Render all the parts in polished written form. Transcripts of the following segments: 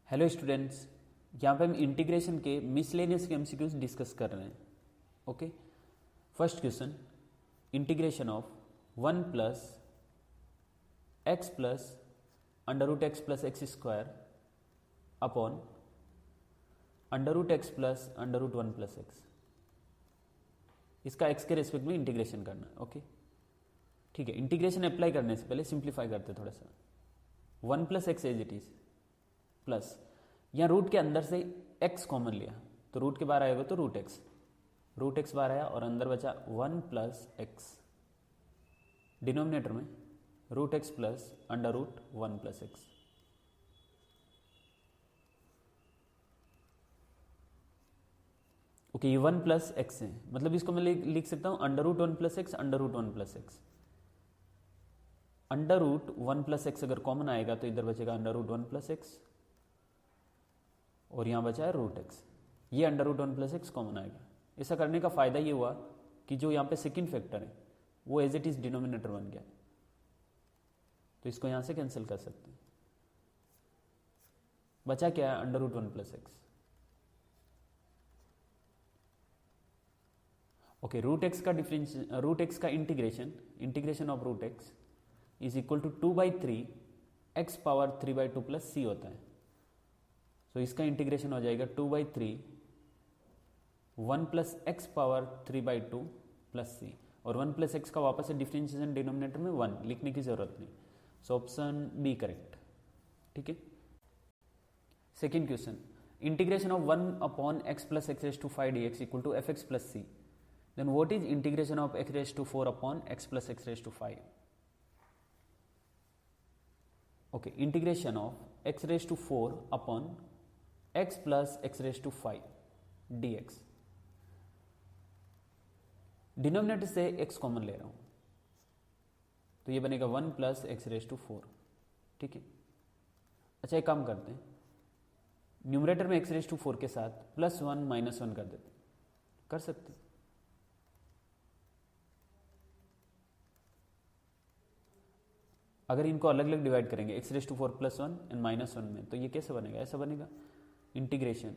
Hello students, यहाँ पे हम इंटीग्रेशन के मिसलेनियस के एमसीक्यूज डिस्कस कर रहे हैं. Okay, first question, integration of 1 plus x plus under root x plus x square upon under root x plus under root 1 plus x. इसका x के रेस्पेक्ट में इंटीग्रेशन करना है. ओके ठीक है, इंटीग्रेशन अप्लाई करने से पहले सिंप्लीफाई करते थोड़ा सा. 1 plus x as it is plus यहाँ रूट के अंदर से x कॉमन लिया तो रूट के बाहर आएगा तो रूट एक्स बाहर आया और अंदर बचा 1 प्लस एक्स. डिनोमिनेटर में root x plus under root 1 plus x. Okay, ये 1 प्लस एक्स है, मतलब इसको मैं लिख सकता हूं under root 1 plus x under root 1 plus x. Under root 1 plus x अगर कॉमन आएगा तो इधर बचेगा अंडर रूट 1 प्लस एक्स और यहां बचा है रूट एक्स. ये under root 1 plus x common आएगा. ऐसा करने का फायदा ये हुआ कि जो यहां पे सेकंड फैक्टर है वो एज इट इज डिनोमिनेटर बन गया, तो इसको यहां से कैंसिल कर सकते हैं. बचा क्या है, under root 1 plus x. Okay, root x का integration of root x is equal to 2/3 x power 3/2 plus c होता है. तो इसका इंटीग्रेशन हो जाएगा 2/3 1 प्लस एक्स पावर 3/2 प्लस सी, और 1 प्लस एक्स का वापस से डिफरेंशिएशन डिनोमिनेटर में 1 लिखने की जरूरत नहीं. So option B correct. ठीक है. Second question, integration of 1 upon x plus x raise to 5 dx equal to f x plus c. Then what is integration of x raise to 4 upon x plus x raise to 5. Okay, integration of x raise to 4 upon x plus x raise to 5 dx. Denominator से x common ले रहा हूं तो ये बनेगा 1 plus x raise to 4. ठीक है. अच्छा, एक काम करते हैं, न्यूमरेटर में एक्स रेज टू 4 के साथ +1 -1 कर देते हैं. कर सकते हैं. अगर इनको अलग अलग डिवाइड करेंगे एक्स रेज टू 4 +1 एंड -1 में, तो ये कैसे बनेगा, ऐसा बनेगा. Integration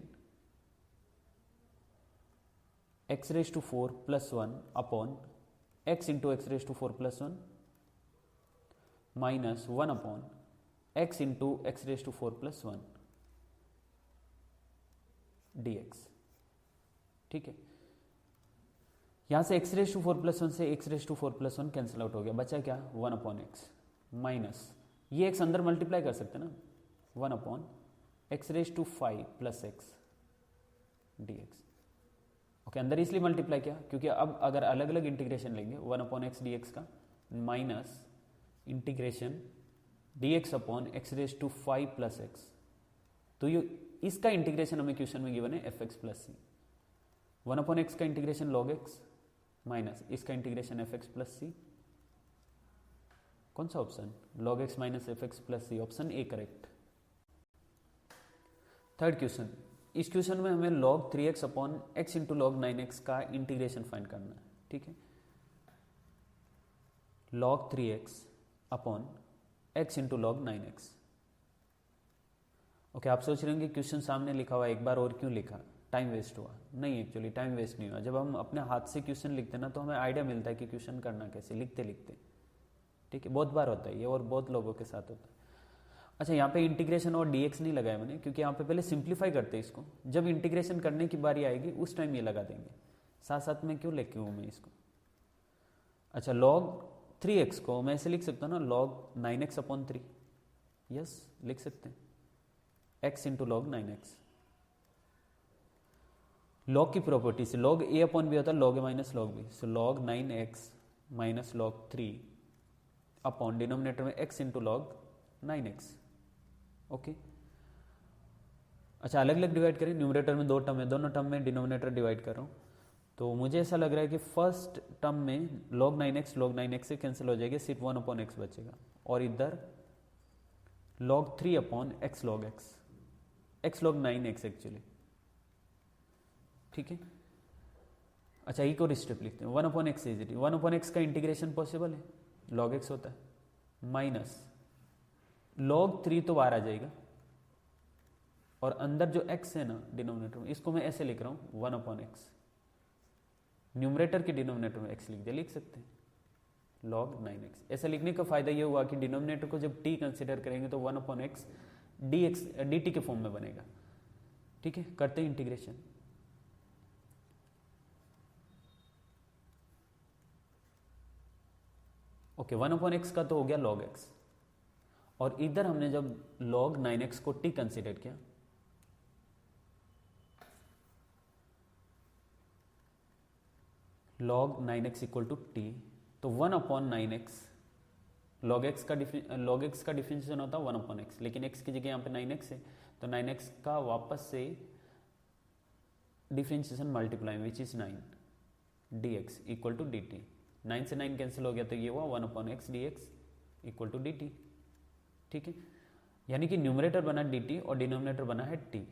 x raise to 4 +1 upon x into x raise to 4 +1 -1 upon x into x raise to 4 +1 dx. ठीक है. यहां से एक्स रेज टू 4 +1 से x raise to 4 +1 cancel out हो गया. बचा क्या, 1 अपॉन एक्स माइनस ये एक्स अंदर मल्टीप्लाई कर सकते ना, 1 upon x raise to 5 plus x dx. Okay, अंदर इसलिए मल्टीप्लाई किया क्योंकि अब अगर अलग अलग इंटीग्रेशन लेंगे 1 अपॉन एक्स dx का minus integration dx upon x raise to 5 plus x, तो ये इसका इंटीग्रेशन हमें क्वेश्चन में गिवन है f x plus c. 1 upon x का इंटीग्रेशन लॉग एक्स माइनस इसका इंटीग्रेशन एफ एक्स प्लस सी. कौन सा option, log x minus f x plus C. Option A correct. Third question, इस क्वेश्चन में हमें log 3x अपॉन x into log 9x का integration find करना है. ठीक है. log 3x अपॉन x into log 9x. Okay, आप सोच रहे होंगे क्वेश्चन सामने लिखा हुआ एक बार और क्यों लिखा, टाइम वेस्ट हुआ. नहीं, एक्चुअली टाइम वेस्ट नहीं हुआ. जब हम अपने हाथ से क्वेश्चन लिखते हैं ना तो हमें आइडिया मिलता है कि क्वेश्चन करना कैसे, लिखते लिखते. ठीक है, बहुत बार होता है ये और बहुत लोगों के साथ होता है. अच्छा, यहाँ पे इंटीग्रेशन और dx नहीं लगाया मैंने क्योंकि यहाँ पे पहले सिंप्लीफाई करते हैं इसको. जब इंटीग्रेशन करने की बारी आएगी उस टाइम ये लगा देंगे. साथ साथ में क्यों लेके हूँ मैं इसको. अच्छा, log 3x को मैं ऐसे लिख सकता हूँ ना, log 9x अपॉन 3. यस, लिख सकते हैं, x into log 9x. log की प्रॉपर्टी से log a अपॉन बी होता है log a minus log b. So log 9x minus log 3 upon denominator में x into log 9x. Okay. अच्छा, अलग अलग डिवाइड करें. न्यूमरेटर में 2 टर्म है, दोनों टर्म में डिनोमिनेटर डिवाइड कर रहा हूं तो मुझे ऐसा लग रहा है कि फर्स्ट टर्म में log 9x से कैंसिल हो जाएगा, सिर्फ 1 अपॉन एक्स बचेगा. और इधर log 3 upon x log x log 9x actually. ठीक है. अच्छा, एक और स्टेप लिखते हैं, 1 upon x is it. 1 upon x का इंटीग्रेशन पॉसिबल है, log x होता है माइनस log 3 तो बाहर आ जाएगा और अंदर जो x है ना डिनोमिनेटर में, इसको मैं ऐसे लिख रहा हूँ 1/x। न्यूमरेटर के डिनोमिनेटर में x लिख दिया, लिख सकते हैं log 9x। ऐसा लिखने का फायदा ये हुआ कि डिनोमिनेटर को जब t कंसिडर करेंगे तो 1/x dt के फॉर्म में बनेगा। ठीक है, करते हैं इंटीग्रेशन। ओके, 1/x का तो हो गया log x, और इधर हमने जब log 9x को t कंसिडर किया, log 9x equal to t, तो 1/9x log x का डिफरेंशिएशन होता है 1/x, लेकिन x की जगह यहाँ पे 9x है, तो 9x का वापस से differentiation multiply which is 9 dx equal to dt। 9 से 9 कैंसिल हो गया तो ये हुआ 1/x dx equal to dt। ठीक है, यानी कि न्यूमरेटर बना dt और डिनोमिनेटर बना है t।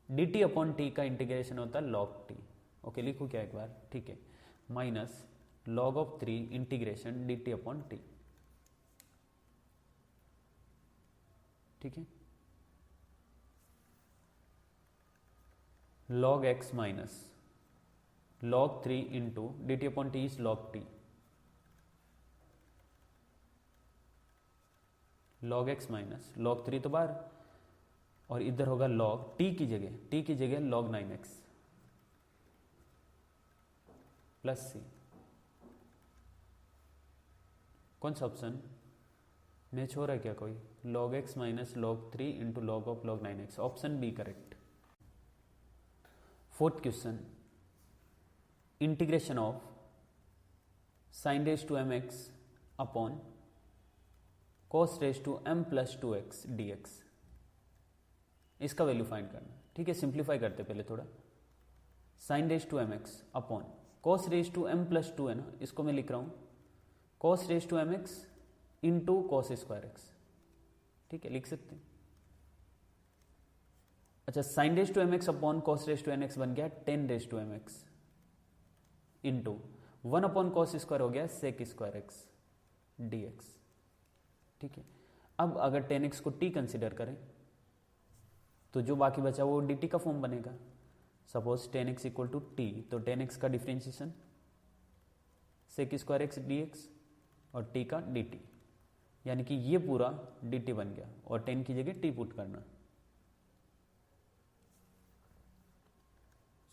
dt अपॉन t का इंटीग्रेशन होता है log t। ओके, लिखूँ क्या एक बार? ठीक है, minus log of 3 integration dt upon t। ठीक है, log x minus log 3 into dt upon t is log t। log x minus log 3 तो बाहर, और इधर होगा log t की जगह log 9x प्लस c। कौन सा ऑप्शन मैच हो रहा है क्या कोई? log x minus log 3 into log of log 9x, option B correct. Fourth question, integration of sin raise to mx अपॉन cos raise to m plus 2x dx, इसका value find करना। ठीक है, सिंप्लीफाई करते पहले थोड़ा। sin रेज टू mx अपॉन cos raise to m plus 2 है ना, इसको मैं लिख रहा हूँ cos raise to mx into cos square x। ठीक है, लिख सकते हैं। अच्छा, sin रेज टू mx अपॉन cos रेज टू nx बन गया 10 raise to mx into 1 upon cos square हो गया sec स्क्वायर x dx। ठीक है, अब अगर 10x को t कंसिडर करें तो जो बाकी बचा वो dt का फॉर्म बनेगा। Suppose 10x equal to t, तो 10x का differentiation sec square x dx और t का dt, यानी कि ये पूरा dt बन गया, और 10 की जगह t पुट करना।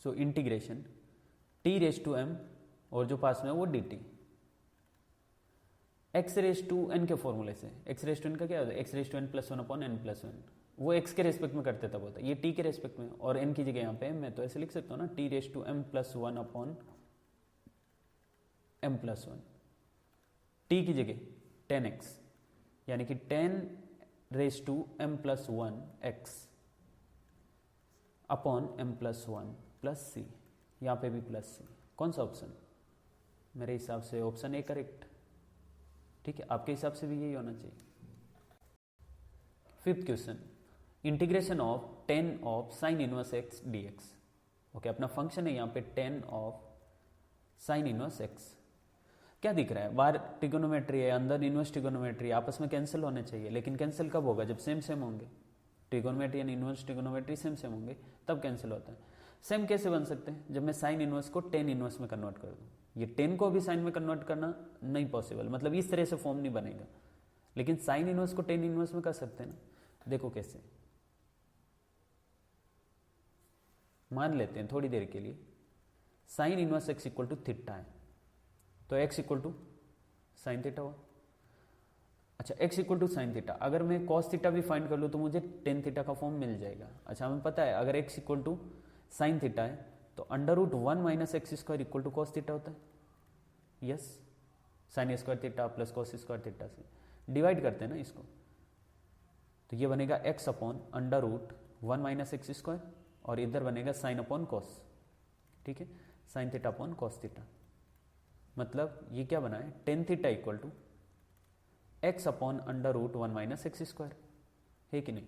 So integration t raise to m और जो पास में है वो dt। x raise to n के फॉर्मूले से, x रेज टू n का क्या होता है? x raise to n plus 1 upon n plus 1, वो x के रेस्पेक्ट में करते तब होता है, ये t के रेस्पेक्ट में, और n की जगह यहाँ पे मैं तो ऐसे लिख सकता हूँ ना, t raise to m plus 1 upon m plus 1, t की जगह 10x, यानी कि 10 raise to m plus 1 x upon m plus 1 plus c, यहाँ पे भी प्लस c। कौन सा ऑप्शन? मेरे हिसाब से ऑप्शन ए करेक्ट। ठीक है, आपके हिसाब से भी यही होना चाहिए। Fifth question, integration of 10 of sine inverse x dx। Okay, अपना फंक्शन है यहाँ पे 10 ऑफ साइन इनवर्स x। क्या दिख रहा है? बाहर ट्रिगोनोमेट्री है, अंदर इनवर्स ट्रिगोनोमेट्री, आपस में कैंसिल होने चाहिए, लेकिन कैंसिल कब होगा? जब सेम सेम होंगे। Trigonometry and inverse trigonometry same same होंगे तब कैंसिल होता है। सेम कैसे बन सकते हैं? जब मैं साइन इनवर्स को 10 इनवर्स में कन्वर्ट कर दूं। ये 10 को भी साइन में कन्वर्ट करना नहीं पॉसिबल, मतलब इस तरह से फॉर्म नहीं बनेगा, लेकिन साइन इनवर्स को 10 इनवर्स में कर सकते हैं ना। देखो कैसे, मान लेते हैं थोड़ी देर के लिए sine inverse x equal to theta है, तो x equal to sine theta हुआ। अच्छा, x equal to sine theta, अगर मैं cos थीटा भी फाइंड कर लूँ तो मुझे टेन थीटा का फॉर्म मिल जाएगा। अच्छा, हमें पता है अगर x equal to sine theta है तो under root 1 minus x square equal to cos theta होता है। Yes, sine square theta plus cos square theta से डिवाइड करते हैं ना इसको, तो ये बनेगा x upon under root 1 minus x square, और इधर बनेगा साइन अपॉन कॉस। ठीक है, sine theta upon cos theta, मतलब ये क्या बना है? Tan theta equal to x upon under root 1 minus x square, है कि नहीं?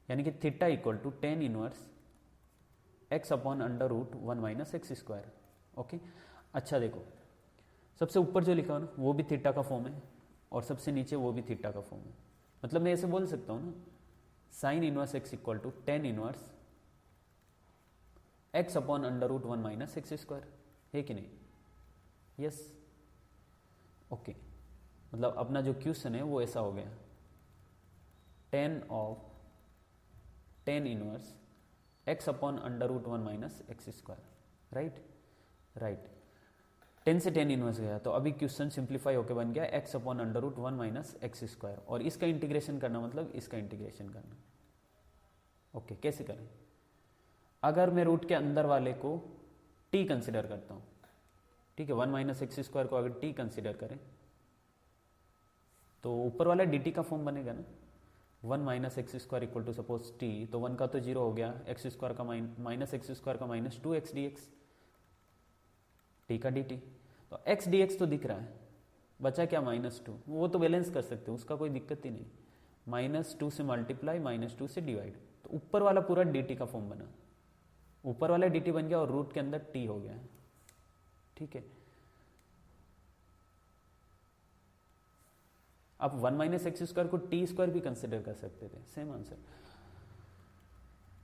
यानी कि theta equal to tan inverse x upon under root 1 minus x square. Okay, अच्छा देखो, सबसे ऊपर जो लिखा हो ना वो भी थीटा का फॉर्म है, और सबसे नीचे वो भी थीटा का फॉर्म है। मतलब मैं ऐसे बोल सकता हूँ ना, sine inverse x equal to tan inverse x upon under root one minus x square, है कि नहीं? Yes, okay. मतलब अपना जो क्वेश्चन है वो ऐसा हो गया, tan inverse x upon under root one minus x square, right right. 10 से 10 इनवर्स गया, तो अभी क्वेश्चन सिंप्लीफाई होकर बन गया x upon under root one minus x square, और इसका इंटीग्रेशन करना मतलब इसका इंटीग्रेशन करना। ओके, कैसे करें? अगर मैं रूट के अंदर वाले को t कंसिडर करता हूं, ठीक है, वन माइनस एक्स स्क्वायर को अगर t कंसिडर करें तो ऊपर वाला dt का फॉर्म बनेगा ना, one minus x square equal to suppose t, तो वन का तो जीरो हो गया, एक्स स्क्वायर का माइनस एक्स स्क्वायर का minus two x d x, t का dt, तो x dx तो दिख रहा है, बचा क्या माइनस टू, वो तो बैलेंस कर सकते हो, उसका कोई दिक्कत ही नहीं, माइनस टू से मल्टीप्लाई माइनस टू से डिवाइड, तो ऊपर वाला पूरा dt का फॉर्म बना, ऊपर वाला dt बन गया और रूट के अंदर t हो गया, ठीक है। आप वन माइनस एक्स स्क्वायर को टी स्क्वायर भी कंसिडर कर सकते थे, same answer,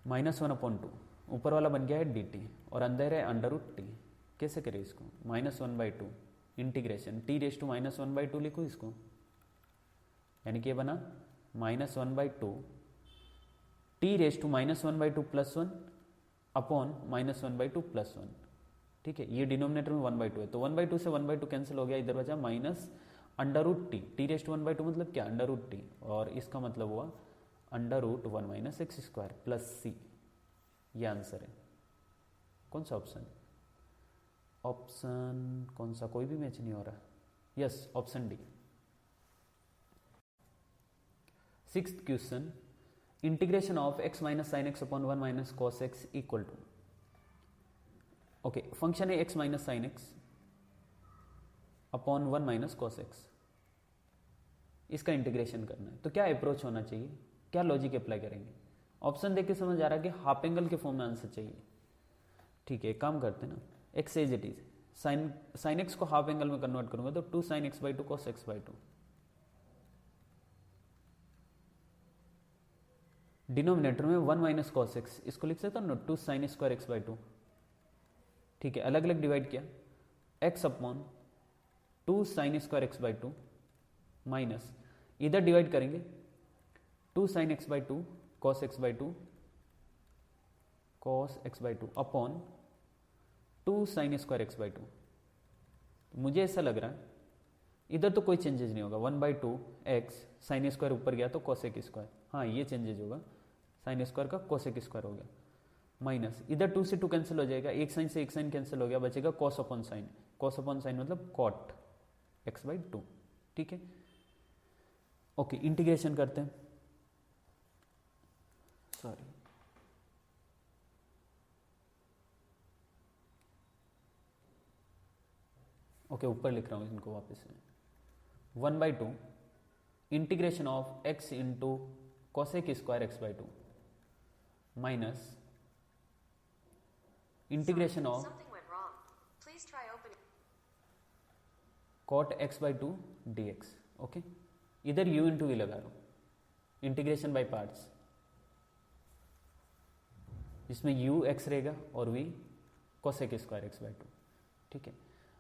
minus one upon two, ऊपर वाला बन गया है dt और अंदर है अंडर रूट टी। कैसे करें इसको? Minus one by two integration t raise to minus one by two लिखो इसको, यानी कि ये बना minus one by two t raise to minus one by two plus one upon minus one by two plus one, ठीक है। ये denominator में वन बाई टू है, तो वन बाई टू से वन बाई टू कैंसिल हो गया, इधर बचा minus under root t raise to one by two मतलब क्या, अंडर रूट टी, और इसका मतलब हुआ under root one minus x square plus सी, ये आंसर है। कौन सा ऑप्शन? ऑप्शन कौन सा, कोई भी मैच नहीं हो रहा, yes option D. Sixth question, integration of x minus sine x upon one minus cos x equal to, okay, function है x minus sine x upon one minus cos x, इसका integration करना है, तो क्या approach होना चाहिए, क्या logic apply करेंगे? ऑप्शन देख के समझ आ रहा है कि हाफ एंगल के फॉर्म में आंसर चाहिए, ठीक है। काम करते हैं ना, x as it is, sine x को हाफ एंगल में कन्वर्ट करूंगा तो two sine x by two cos x by two, denominator में वन माइनस कॉस एक्स, इसको लिख सकता हूं ना two sine square x by two, ठीक है। अलग अलग डिवाइड किया, x upon two sine square x by two minus, इधर डिवाइड करेंगे two sine x by two cos x by two, cos x by two upon two sine square x by two. मुझे ऐसा लग रहा है इधर तो कोई चेंजेस नहीं होगा, one by to x sine square ऊपर गया तो कॉसेक स्क्वायर, हाँ ये चेंजेस होगा, साइन स्क्वायर का कॉसेक स्क्वायर हो गया, माइनस इधर टू से टू कैंसिल हो जाएगा, एक साइन से एक साइन कैंसिल हो गया, बचेगा cos upon sign, cos upon sign मतलब कॉट एक्स बाई टू, ठीक है। ओके, इंटीग्रेशन करते हैं, सॉरी ओके ऊपर लिख रहा हूं इनको वापस से, one by two integration of x into cosec square x by two minus integration of cot x by two d x, okay. इधर u इंटू वी लगा लो, इंटीग्रेशन बाई पार्ट्स, इसमें u x रहेगा और v cosec square x by two, ठीक है।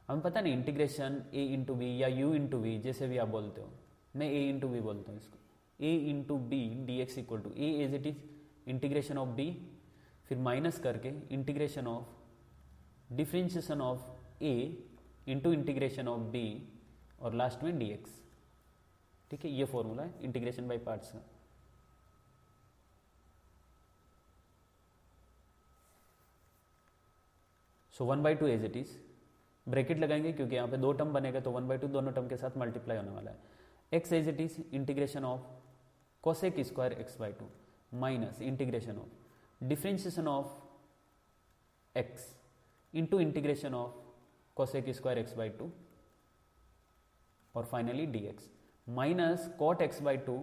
हमें पता नहीं इंटीग्रेशन a इंटू बी या u इंटू वी, जैसे भी आप बोलते हो, मैं a इंटू बी बोलता हूँ इसको, a into b d x equal to a as it is integration of b, फिर माइनस करके integration of differentiation of a into integration of b और लास्ट में dx, ठीक है। ये फॉर्मूला है इंटीग्रेशन बाय पार्ट्स का। So one by two as it is, bracket लगाएंगे क्योंकि यहाँ पे दो टर्म बनेगा, तो वन बाई टू दोनों टर्म के साथ मल्टीप्लाई होने वाला है, x as it is integration of cosec square x by two minus integration of differentiation of x into integration of cosec square x by two और finally dx minus cot x by two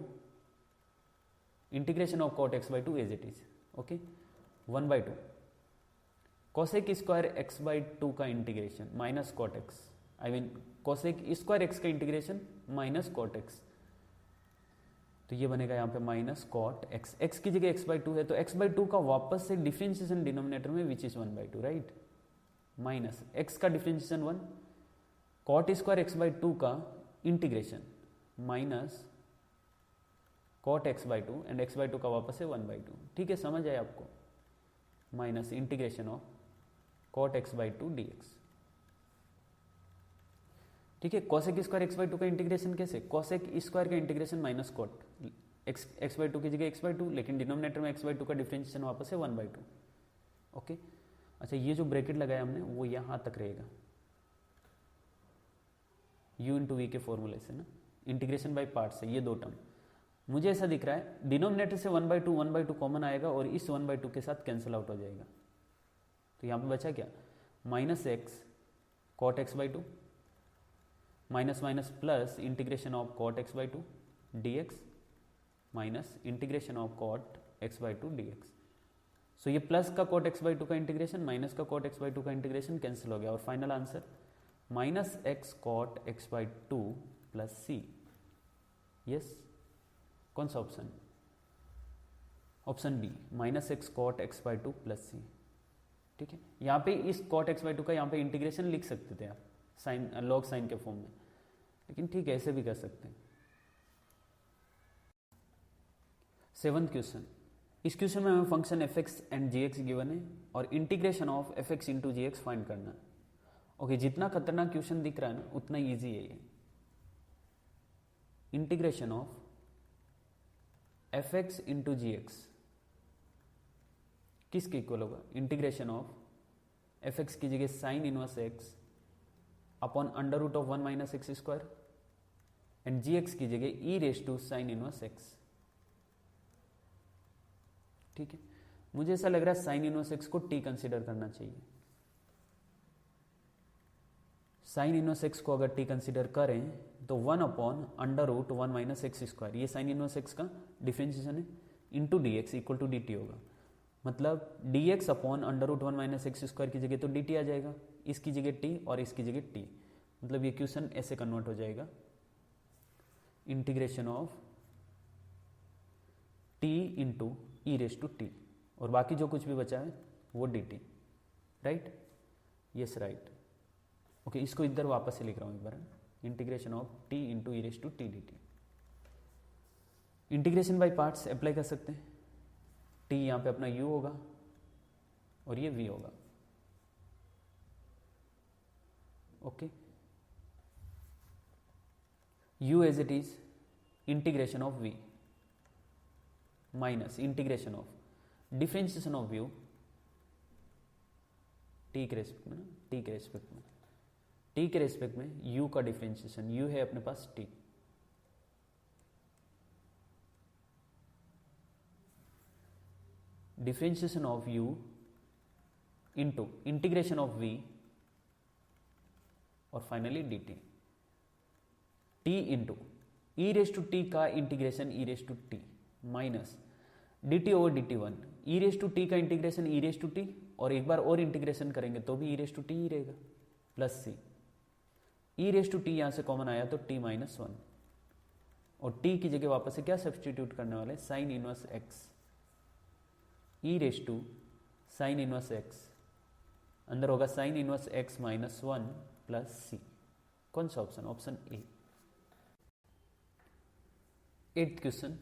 integration of cot x by two as it is, okay. One by two cosec square x by two का integration minus cot x, I mean cosec square x का integration minus cot x तो ये बनेगा यहाँ पे minus cot x, x की जगह x/2 है तो x/2 का वापस से डिफ्रेंशिएशन डिनोमिनेटर में which is 1/2, right, minus x का डिफ्रेंशिएशन 1, कॉट स्क्वायर x/2 का integration minus cot x/2 and x/2 का वापस से 1/2, ठीक है, समझ आए आपको, minus integration of cot x/2 dx, ठीक है। कॉसेक स्क्वायर x/2 का इंटीग्रेशन कैसे, कॉसेक स्क्वायर का इंटीग्रेशन माइनस कॉट x/2 की जगह x/2, लेकिन डिनोमिनेटर में x/2 का डिफरेंशिएशन वापस है 1/2, ओके। अच्छा, ये जो ब्रैकेट लगाया हमने वो यहां तक रहेगा, u इंटू वी के फॉर्मूले से ना, इंटीग्रेशन बाय पार्ट्स है ये दो टर्म। मुझे ऐसा दिख रहा है डिनोमिनेटर से 1/2 कॉमन आएगा और इस 1/2 के साथ कैंसिल आउट हो जाएगा, तो यहां पे बचा क्या, minus x cot x/2 minus minus plus integration of cot x/2 dx minus integration of cot x/2 dx। So ये प्लस का कॉट x/2 का इंटीग्रेशन माइनस का कॉट x/2 का इंटीग्रेशन कैंसिल हो गया और final answer minus x cot x/2 plus सी। Yes, कौन सा option, option B minus x cot x/2 plus c, ठीक है। यहाँ पे इस कॉट x/2 का यहाँ पे इंटीग्रेशन लिख सकते थे आप साइन, लॉग साइन के फॉर्म में, लेकिन ठीक है ऐसे भी कर सकते हैं। 7th क्वेश्चन, इस क्वेश्चन में हमें function f x and g x given है और integration of f x into g x find करना है। ओके, जितना खतरनाक क्वेश्चन दिख रहा है ना उतना ईजी है ये। Integration of f x into g x किसके इक्वल होगा, इंटीग्रेशन ऑफ एफ एक्स की जगह sine inverse x upon under root of 1 minus x square and g x की जगह e raise to sine inverse x, ठीक है। मुझे ऐसा लग रहा है साइन इनवर्स एक्स को टी कंसीडर करना चाहिए। साइन इनवर्स एक्स को अगर टी कंसीडर करें तो 1 upon under root 1 minus x square, ये साइन इनवर्स एक्स का डिफरेंशिएशन है, into d x equal to d t होगा। मतलब d x upon under root 1 minus x square की जगह तो डी टी आ जाएगा, इसकी जगह टी और इसकी जगह टी, मतलब ये क्वेश्चन ऐसे कन्वर्ट हो जाएगा, integration of t into e raise to t, और बाकी जो कुछ भी बचा है वो d t, right, yes right. Okay, इसको इधर वापस से लिख रहा हूँ एक बार, integration of t into e raise to t d t. Integration by parts apply कर सकते हैं, टी यहाँ पे अपना u होगा और ये v होगा, okay. u as it is integration of v minus integration of differentiation of u t के रेस्पेक्ट में ना, t के रेस्पेक्ट में, t के रेस्पेक्ट में u का डिफरेंशिएशन, u है अपने पास t, differentiation of u into integration of v और finally dt, t into e raise to t का integration e raise to t minus dt over dt1, e raise to t का integration e raise to t और एक बार और integration करेंगे तो भी ई रेस टू टी ही रहेगा, plus c, e raise to t यहां से कॉमन आया तो t माइनस 1 और t की जगह वापस से क्या सब्सटीट्यूट करने वाले, sine inverse x, e raise to sine inverse x, अंदर होगा sine inverse x minus 1 plus सी। कौन सा option, option A. 8th question,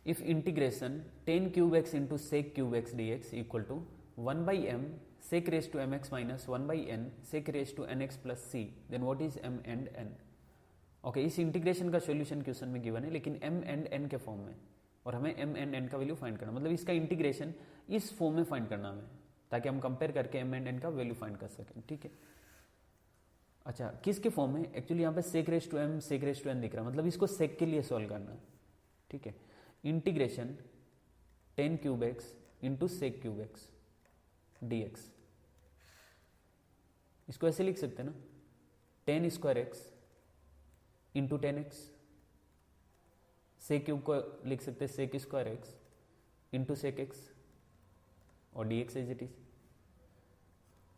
if integration tan cube x into sec cube x d x equal to 1 by m sec raise to m x minus 1 by n sec raise to n x plus c, then what is m and n. Okay, इस integration का solution question में given है लेकिन M and N के form में, और हमें M and N का वैल्यू फाइंड करना, मतलब इसका इंटीग्रेशन इस फॉर्म में फाइंड करना हमें, ताकि हम कंपेयर करके एम एंड एन का वैल्यू फाइंड कर सकें, ठीक है। अच्छा, किसके फॉर्म में, एक्चुअली यहाँ पे sec raise to m sec raise to n दिख रहा है, मतलब इसको सेक के लिए सॉल्व करना है, ठीक है। Integration tan cube x into sec cube x d x, इसको ऐसे लिख सकते हैं ना, tan square x into tan x, sec cube को लिख सकते हैं sec square x into sec x और d x as it is.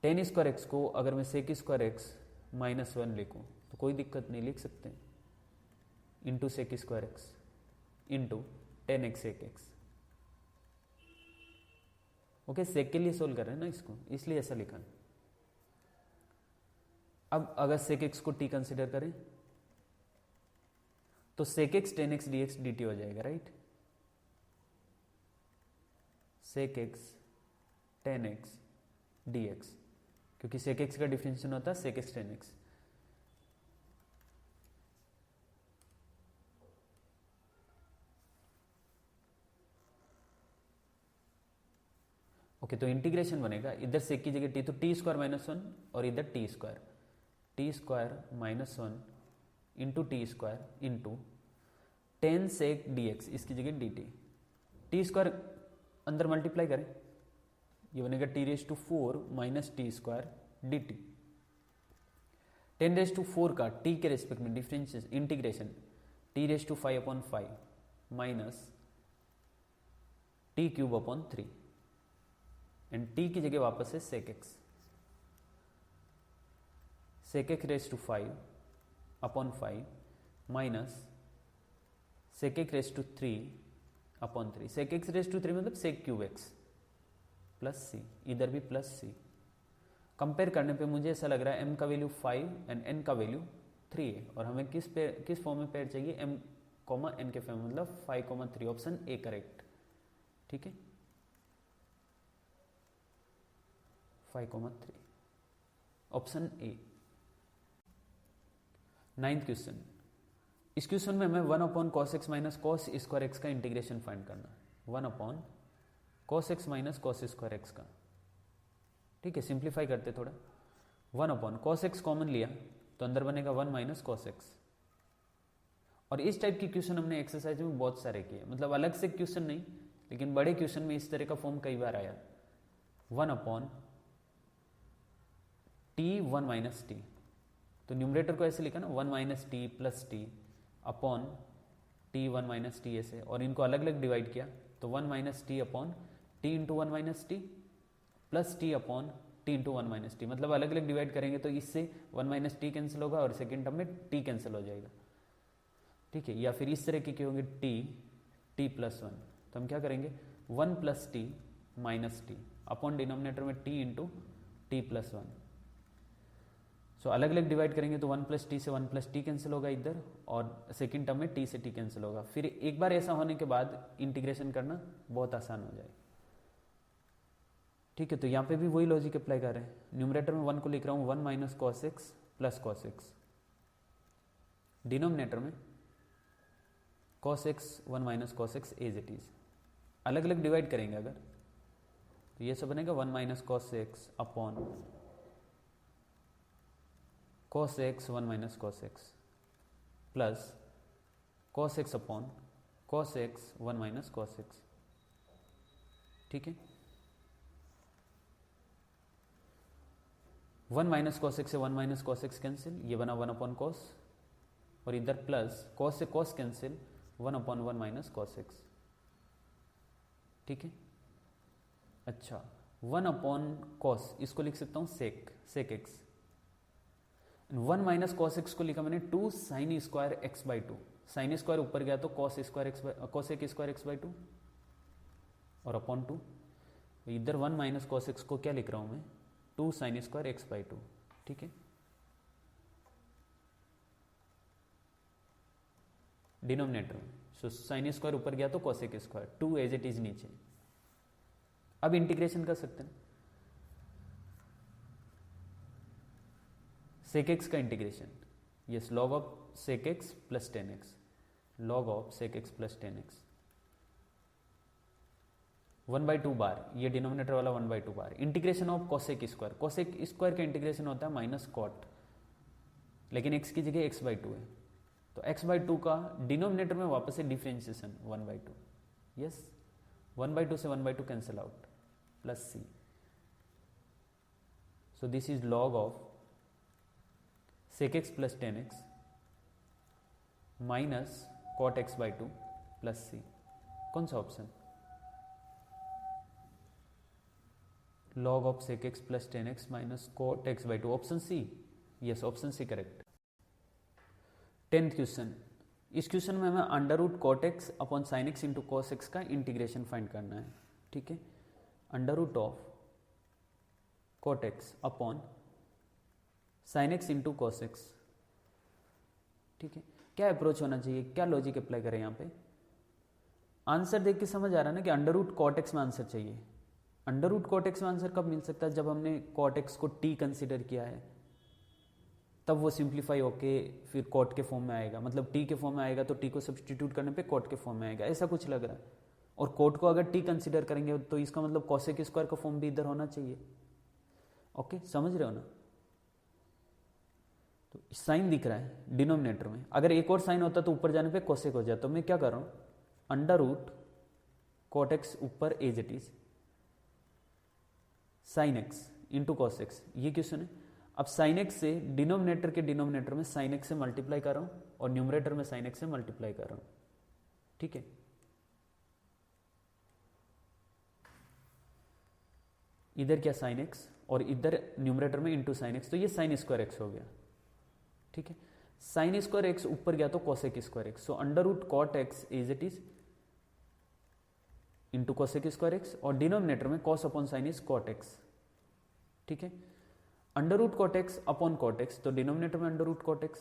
Tan square x को अगर मैं सेक स्क्वायर एक्स माइनस 1 लिखूं तो कोई दिक्कत नहीं, लिख सकते हैं, into sec square x into 10x sec x। Okay, sec के लिए सोल्व कर रहे हैं ना इसको, इसलिए ऐसा लिखा। अब अगर sec x को t कंसिडर करें तो sec x 10x dx dt हो जाएगा, right. sec x 10x dx, क्योंकि sec x का डिफरेंशिएशन होता है sec x 10x। ओके, तो इंटीग्रेशन बनेगा, इधर सेक की जगह टी, तो टी स्क्वायर माइनस 1 और इधर t square minus 1 into t square into 10 sec d x, इसकी जगह डी टी। टी स्क्वायर अंदर मल्टीप्लाई करें, ये बनेगा t raise to 4 minus t square d t. 10 raise to 4 का टी के रेस्पेक्ट में differentiation integration t raise to 5 upon 5 minus t cube upon 3 and t की जगह वापस है sec x raise to 5 upon 5 minus sec x raise to 3 upon 3। Sec x raise to 3 मतलब sec cube x plus c, इधर भी plus सी। Compare करने पे मुझे ऐसा लग रहा है m का वैल्यू 5 एंड n का वैल्यू 3 है, और हमें किस फॉर्म में पेयर चाहिए, m n के फॉर्म में, मतलब 5 3। ऑप्शन ए करेक्ट, ठीक है, 5 3 ऑप्शन ए। 9th क्वेश्चन, इस क्वेश्चन में हमें 1 upon cos x minus cos square x का इंटीग्रेशन फाइंड करना है। 1 upon cos x minus cos square x का, ठीक है, सिंप्लीफाई करते थोड़ा। 1 अपॉन कॉस एक्स कॉमन लिया तो अंदर बनेगा 1 माइनस कॉस एक्स। और इस टाइप की क्वेश्चन हमने एक्सरसाइज में बहुत सारे किए, मतलब अलग से क्वेश्चन नहीं, लेकिन बड़े क्वेश्चन में इस तरह का फॉर्म कई बार आया। 1 अपॉन टी 1 माइनस टी, तो न्यूमरेटर को ऐसे लिखा ना 1 minus T plus T upon T 1 minus T ऐसे, और इनको अलग अलग डिवाइड किया तो 1 minus T upon T into 1 minus T plus T upon T into 1 minus T, मतलब अलग अलग डिवाइड करेंगे तो इससे 1 माइनस टी कैंसिल होगा और सेकेंड टर्म में टी कैंसिल हो जाएगा, ठीक है। या फिर इस तरह के होंगे टी प्लस 1, तो हम क्या करेंगे 1 plus T minus T upon denominator में टी इंटू टी प्लस 1। सो अलग अलग डिवाइड करेंगे तो 1 प्लस टी से 1 प्लस टी कैंसिल होगा इधर, और सेकेंड टर्म में टी से टी कैंसिल होगा। फिर एक बार ऐसा होने के बाद इंटीग्रेशन करना बहुत आसान हो जाएगा, ठीक है। तो यहाँ पे भी वही लॉजिक अप्लाई कर रहे हैं। न्यूमरेटर में 1 को लिख रहा हूँ 1 minus cos x plus cos x, denominator में cos x 1 minus cos x as it is. अलग अलग डिवाइड करेंगे अगर, तो ये सब बनेगा 1 minus cos x upon cos x 1 minus cos x plus cos x upon cos x 1 minus cos x, ठीक है। 1 माइनस cos x से 1 माइनस cos x कैंसिल, ये बना 1 अपॉन cos, और इधर प्लस cos से cos cancel 1 upon 1 minus cos x, ठीक है। अच्छा, 1 अपॉन cos इसको लिख सकता हूँ sec x। 1 minus cos x को लिखा मैंने 2 sign square x by 2, sine square ऊपर गया तो cos square x by cos एक स्क्वायर एक्स बाई 2 और अपॉन 2। इधर 1 माइनस कॉस एक्स को क्या लिख रहा हूं मैं 2 साइन स्क्वायर एक्स बाई 2, ठीक है। डिनोमिनेटर में सो साइन स्क्वायर ऊपर गया तो कॉस एक स्क्वायर, 2 एज इट इज नीचे। अब इंटीग्रेशन कर सकते हैं सेक एक्स का integration, yes, log of sec x plus 10x, log of sec x plus 10x 1/2 बार, ये डिनोमिनेटर वाला 1/2 बार। इंटीग्रेशन ऑफ कोसेक स्क्वायर का इंटीग्रेशन होता है माइनस कॉट, लेकिन x की जगह x/2 है, तो x/2 का डिनोमिनेटर में वापस से डिफरेंशिएशन 1/2, यस, 1/2 से 1/2 cancel out plus c, so this is log of sec x plus 10x minus cot x/2 plus c। कौन सा option, log of sec x plus 10x minus cot x/2, option C, yes, option C correct. 10th question, इस question में हमें under root cot x upon sine x into cos x का integration find करना है, ठीक है। Under root of cot x upon sine x into cos x, ठीक है। क्या अप्रोच होना चाहिए, क्या लॉजिक अप्लाई करें यहाँ पे? आंसर देख के समझ आ रहा है ना कि अंडर रूट कॉट एक्स में आंसर चाहिए। अंडर रूट कॉट एक्स में आंसर कब मिल सकता है? जब हमने कॉट एक्स को टी कंसिडर किया है, तब वो सिंप्लीफाई होके फिर कॉट के फॉर्म में आएगा। मतलब टी के फॉर्म में आएगा तो टी को सब्सटीट्यूट करने पे कॉट के फॉर्म में आएगा, ऐसा कुछ लग रहा है। और कॉट को अगर टी कंसिडर करेंगे तो इसका मतलब कॉसेक स्क्वायर का फॉर्म भी इधर होना चाहिए। ओके, समझ रहे हो ना? तो साइन दिख रहा है डिनोमिनेटर में, अगर एक और साइन होता तो ऊपर जाने पे कोसेक हो जाता। तो मैं क्या कर रहा हूँ, अंडर रूट कॉट एक्स ऊपर as it is sine x into cos x, ये क्वेश्चन है। अब साइन एक्स से डिनोमिनेटर के डिनोमिनेटर में साइन एक्स से मल्टीप्लाई कर रहा हूँ और न्यूमरेटर में साइन एक्स से मल्टीप्लाई कर रहा हूँ, ठीक है। इधर क्या साइन एक्स और इधर न्यूमरेटर में इंटू साइन एक्स, तो ये साइन स्क्वायर एक्स हो गया, ठीक है। साइन स्क्वायर एक्स ऊपर गया तो cosec square x, so under root cot x is it is into cosec square x, और डिनोमिनेटर में cos upon sine is cot x, ठीक है। Under root cot x upon cot x, तो denominator में under root cot x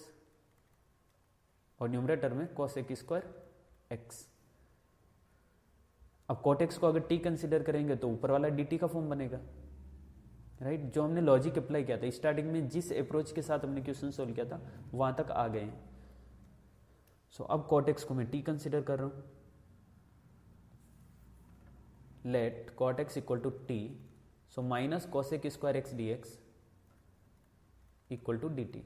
और numerator में cosec square x. अब cot x को अगर टी कंसिडर करेंगे तो ऊपर वाला डी टी का फॉर्म बनेगा, राइट। जो हमने लॉजिक अप्लाई किया था स्टार्टिंग में, जिस अप्रोच के साथ हमने क्वेश्चन सोल्व किया था वहां तक आ गए। सो अब कॉट एक्स को मैं टी कंसिडर कर रहा हूं, let cot x equal to t, so minus cosec square x d x equal to d t.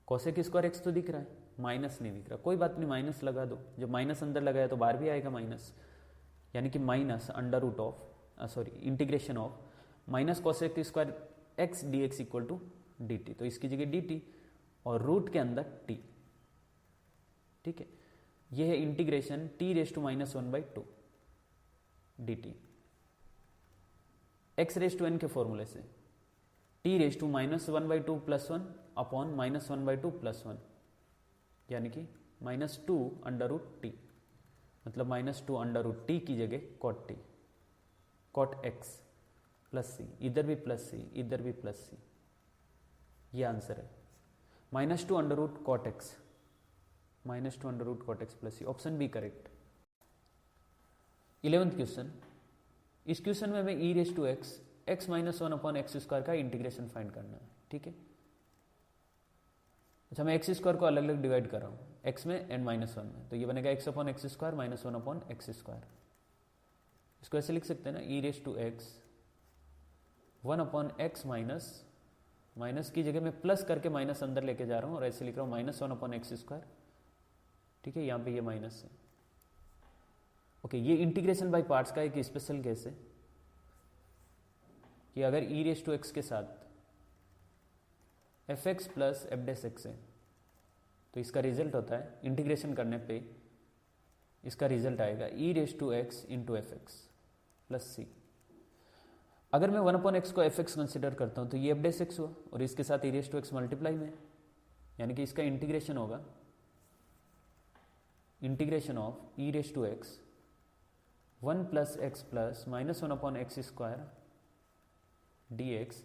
Cosec square x तो दिख रहा है, माइनस नहीं दिख रहा, कोई बात नहीं, माइनस लगा दो। जब माइनस अंदर लगाया तो बाहर भी आएगा माइनस, यानी कि minus under root of integration of minus cosec square x d x equal to d t, तो इसकी जगह डी टी और रूट के अंदर टी, ठीक है। यह है integration t raise to minus 1/2 d t, x raise to n के फॉर्मूले से t raise to minus 1/2 plus 1 upon minus 1/2 plus 1, यानी कि -2 अंडर रूट टी, मतलब -2 अंडर रूट टी की जगह cot t, cot x plus c, इधर भी प्लस सी, इधर भी प्लस सी, ये आंसर है। -2 under root cot x, -2 under root cot x plus सी, option B correct. 11th question, इस क्वेश्चन में हमें e raise to x x minus 1 upon x square का इंटीग्रेशन फाइंड करना है, ठीक है। अच्छा, मैं एक्स स्क्वायर को अलग अलग डिवाइड कर रहा हूँ, एक्स में एंड -1 में, तो ये बनेगा x upon x square minus 1 upon x square. इसको ऐसे लिख सकते हैं ना, e raise to x 1 upon x minus की जगह मैं प्लस करके माइनस अंदर लेके जा रहा हूँ और ऐसे लिख रहा हूँ -1 अपॉन एक्स स्क्वायर, ठीक है। यहाँ पे ये माइनस है, ओके। ये इंटीग्रेशन बाय पार्ट्स का एक स्पेशल केस है कि अगर ई रेस टू एक्स के साथ F x plus f dash x है तो इसका रिजल्ट होता है इंटीग्रेशन करने पे इसका रिजल्ट आएगा e raise to x into f x plus c. अगर मैं 1 अपॉन एक्स को एफ एक्स कंसिडर करता हूं तो ये एफ डेस एक्स हुआ और इसके साथ e raise to x multiply में, यानी कि इसका इंटीग्रेशन होगा integration of e raise to x 1 plus x plus -1 upon x square d x,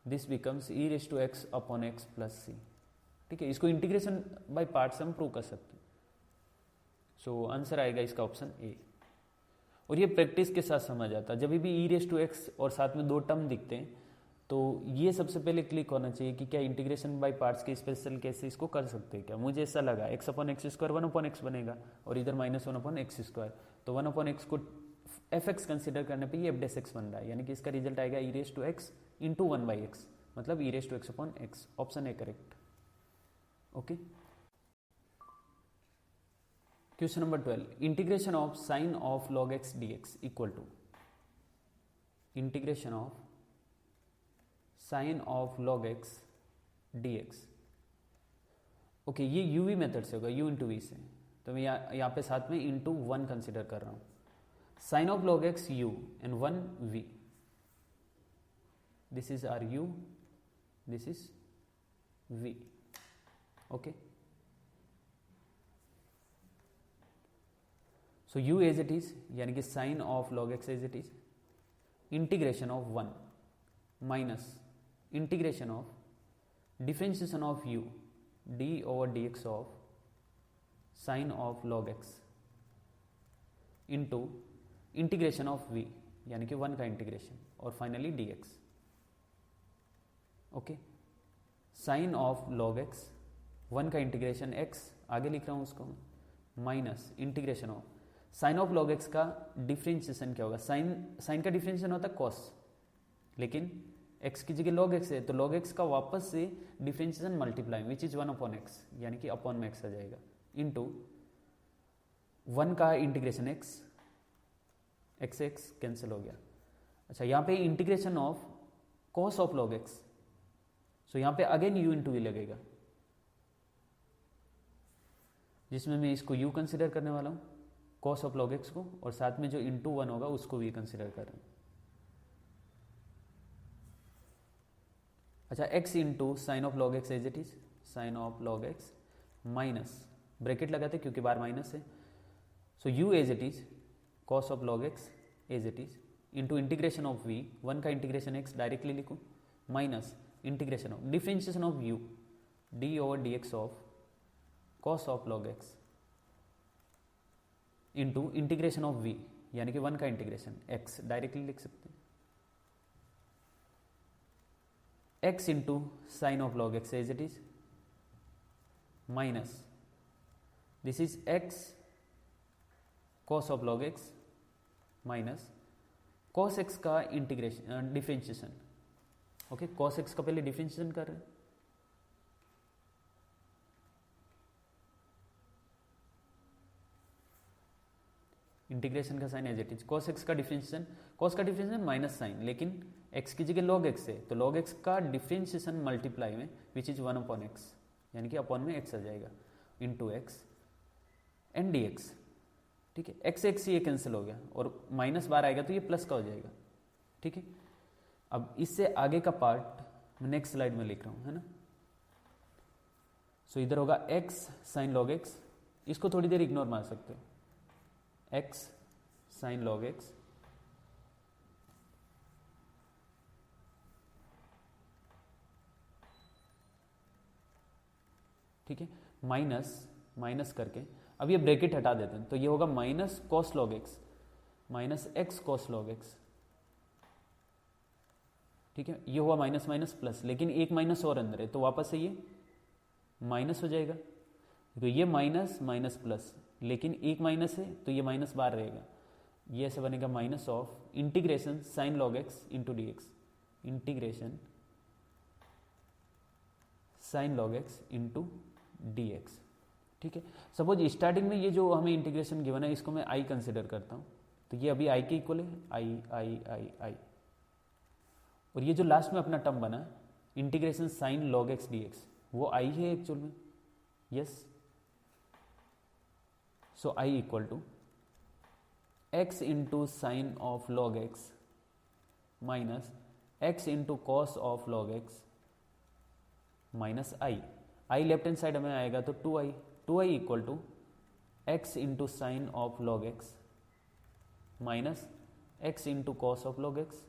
this becomes e raise to x upon x plus c, ठीक है। इसको इंटीग्रेशन बाय पार्ट्स हम prove कर सकते हैं। सो आंसर आएगा इसका ऑप्शन ए। और ये प्रैक्टिस के साथ समझ आता है, जब भी ई रेस टू एक्स और साथ में 2 टर्म दिखते हैं तो ये सबसे पहले क्लिक होना चाहिए कि क्या इंटीग्रेशन बाय पार्ट्स के स्पेशल केस से इसको कर सकते हैं क्या। मुझे ऐसा लगा x upon x square 1 upon x बनेगा और इधर -1 अपॉन एक्स स्क्वायर, तो 1 अपॉन एक्स को एफ एक्स कंसिडर करने पे ये एफ डेस एक्स बन रहा है, यानी कि इसका रिजल्ट आएगा e raise to x into 1/x, मतलब e raise to x upon x, option A correct, okay. Question number 12, integration of sine of log x d x equal to integration of sine of log x d x, okay. ये UV method से होगा, you into we से, तो मैं यहाँ पे साथ में इंटू 1 कंसिडर कर रहा हूँ। Sine of log x u and 1 v, this is our u, this is v, okay, so u as it is, यानी कि sine of log x as it is, integration of 1 minus integration of differentiation of u d over dx of sine of log x into integration of v, यानी कि 1 का integration, और finally dx। Okay, sine of log x 1 का integration x, आगे लिख रहा हूं उसको मैं, minus integration of sine of log x का डिफरेंशिएशन क्या होगा, साइन का डिफरेंशिएशन होता है कॉस, लेकिन x की जगह log x है तो log x का वापस से differentiation multiply which is 1 upon x, यानी कि अपॉन में x आ जाएगा, इंटू 1 का इंटीग्रेशन x कैंसिल हो गया। अच्छा, यहाँ पे integration of cos of log x, सो यहाँ पे अगेन u इंटू वी लगेगा, जिसमें मैं इसको u कंसिडर करने वाला हूँ कॉस ऑफ log x को, और साथ में जो इंटू 1 होगा उसको v कंसिडर कर रहे हैं। अच्छा, x into sine of log x as it is, sine of log x minus bracket लगाते क्योंकि बार माइनस है, so u as it is cos of log x as it is into integration of v, 1 का integration x directly लिखूँ, minus integration of differentiation of u d over dx of cos of log x into integration of v, यानी कि 1 का integration x directly लिख सकते हैं, x into sine of log x as it is minus this is x cos of log x minus cos x का integration differentiation. Okay, cos x का पहले differentiation कर रहे हैं, इंटीग्रेशन का sine as it is, cos x का differentiation, cos का differentiation minus sine, लेकिन x की जगह log x है तो log x का डिफरेंशिएशन मल्टीप्लाई में विच इज 1 अपॉन x, यानी कि अपॉन में x आ जाएगा, इंटू x एंड dx। ठीक है, x ये कैंसिल हो गया और माइनस बार आएगा तो ये प्लस का हो जाएगा। ठीक है, अब इससे आगे का पार्ट मैं नेक्स्ट स्लाइड में लिख रहा हूं, है ना। सो इधर होगा x साइन लॉग x, इसको थोड़ी देर इग्नोर मार सकते हो, x साइन लॉग x ठीक है, माइनस करके अब ये ब्रैकेट हटा देते हैं तो ये होगा minus cos log x minus x cos log x. ठीक है, ये हुआ माइनस माइनस प्लस, लेकिन एक माइनस और अंदर है तो वापस से ये माइनस हो जाएगा, तो ये माइनस माइनस प्लस, लेकिन एक माइनस है तो ये माइनस बार रहेगा, ये ऐसे बनेगा minus of integration sine log x into d x, integration sine log x into d x. ठीक है, सपोज स्टार्टिंग में ये जो हमें इंटीग्रेशन गिवन है इसको मैं आई कंसिडर करता हूँ, तो ये अभी आई के इक्वल है, आई आई आई आई, और ये जो लास्ट में अपना टर्म बना integration sine log x d x वो आई है एक्चुअल में, yes. So I equal to x into sine of log x minus x into cos of log x minus I left hand side में आएगा तो 2i equal to x into sine of log x minus x into cos of log x.